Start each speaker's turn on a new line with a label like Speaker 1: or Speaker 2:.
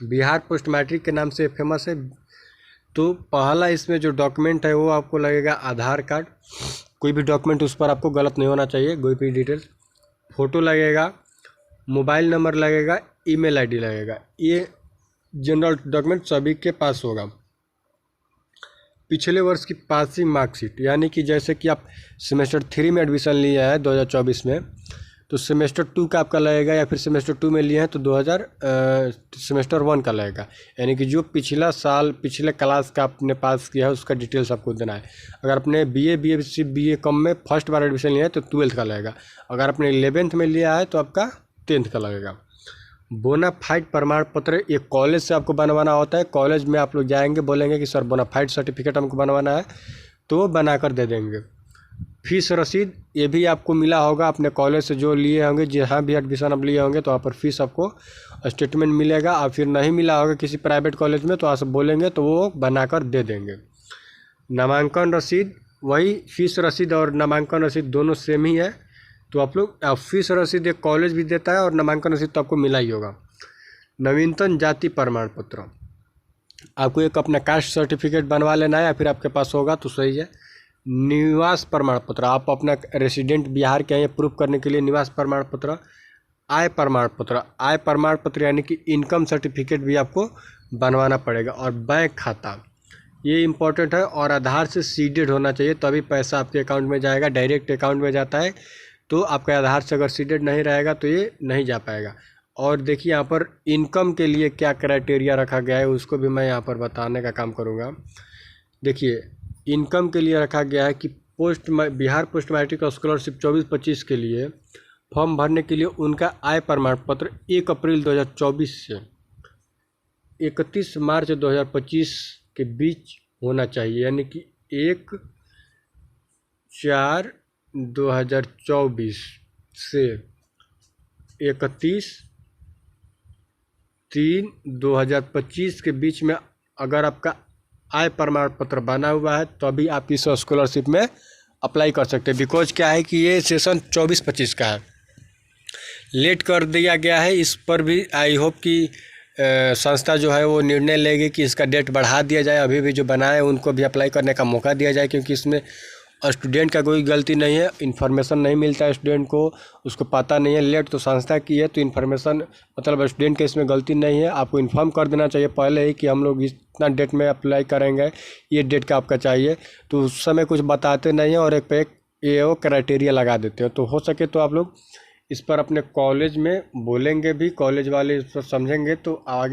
Speaker 1: Bihar post matric के नाम से फेमस है। तो पहला इसमें जो डॉक्यूमेंट है वो आपको लगेगा आधार कार्ड, कोई भी डॉक्यूमेंट उस पर आपको गलत नहीं होना चाहिए, कोई भी डिटेल्स, फ़ोटो लगेगा, मोबाइल नंबर लगेगा, ईमेल आईडी लगेगा। ये जनरल डॉक्यूमेंट सभी के पास होगा। पिछले वर्ष की पासिंग मार्कशीट, यानी कि जैसे कि आप सेमेस्टर 3 में एडमिशन लिए हैं 2024 में, तो सेमेस्टर 2 का आपका लगेगा, या फिर सेमेस्टर 2 में लिए हैं तो सेमेस्टर 1 का लगेगा। यानी कि जो पिछला साल पिछले क्लास का आपने पास किया है उसका डिटेल्स आपको देना है। अगर आपने BA कम में फर्स्ट बार एडमिशन लिया है तो 12th का लगेगा। अगर आपने 11th में लिया है तो आपका 10th का लगेगा। बोनाफाइड प्रमाण पत्र ये कॉलेज से आपको बनवाना होता है। कॉलेज में आप लोग जाएंगे, बोलेंगे कि सर बोनाफाइड सर्टिफिकेट हमको बनवाना है, तो वो बना कर दे देंगे। फीस रसीद ये भी आपको मिला होगा अपने कॉलेज से, जो लिए होंगे, जहाँ भी एडमिशन आप लिए होंगे तो वहाँ पर फीस आपको स्टेटमेंट मिलेगा। और फिर नहीं मिला होगा किसी प्राइवेट कॉलेज में तो आप बोलेंगे तो वो बना कर दे देंगे। नामांकन रसीद, वही फीस रसीद और नामांकन रसीद दोनों सेम ही है। तो आप लोग फीस रसीद एक कॉलेज भी देता है और नामांकन रसीद तो आपको मिला ही होगा। नवीनतम जाति प्रमाण पत्र, आपको एक अपना कास्ट सर्टिफिकेट बनवा लेना है, या फिर आपके पास होगा तो सही है। निवास प्रमाण पत्र, आप अपना रेसिडेंट बिहार के हैं प्रूफ करने के लिए निवास प्रमाण पत्र। आय प्रमाण पत्र, आय प्रमाण पत्र यानी कि इनकम सर्टिफिकेट भी आपको बनवाना पड़ेगा। और बैंक खाता, ये इम्पोर्टेंट है। और आधार से सीडेड होना चाहिए, तभी पैसा आपके अकाउंट में जाएगा। डायरेक्ट अकाउंट में जाता है, तो आपका आधार से अगर सीडेड नहीं रहेगा तो ये नहीं जा पाएगा। और देखिए यहाँ पर इनकम के लिए क्या क्राइटेरिया रखा गया है उसको भी मैं यहाँ पर बताने का काम करूँगा। देखिए इनकम के लिए रखा गया है कि बिहार पोस्ट मैट्रिक स्कॉलरशिप 24-25 के लिए फॉर्म भरने के लिए उनका आय प्रमाण पत्र 1 अप्रैल 2024 से 31 मार्च 2025 के बीच होना चाहिए। यानी कि 1/4/2024 से 31/3/2025 के बीच में अगर आपका आय प्रमाण पत्र बना हुआ है तभी आप इस स्कॉलरशिप में अप्लाई कर सकते हैं। बिकॉज क्या है कि ये सेशन 24-25 का है, लेट कर दिया गया है। इस पर भी आई होप कि संस्था जो है वो निर्णय लेगी कि इसका डेट बढ़ा दिया जाए। अभी भी जो बनाए उनको भी अप्लाई करने का मौका दिया जाए, क्योंकि इसमें स्टूडेंट का कोई गलती नहीं है। इन्फॉर्मेशन नहीं मिलता है स्टूडेंट को, उसको पता नहीं है। लेट तो संस्था की है, तो इन्फॉर्मेशन मतलब स्टूडेंट के इसमें गलती नहीं है। आपको इन्फॉर्म कर देना चाहिए पहले ही कि हम लोग इतना डेट में अप्लाई करेंगे, ये डेट का आपका चाहिए। तो उस समय कुछ बताते नहीं हैं और एक पे एक ये वो क्राइटेरिया लगा देते हैं। तो हो सके तो आप लोग इस पर अपने कॉलेज में बोलेंगे भी, कॉलेज वाले इस पर समझेंगे तो आगे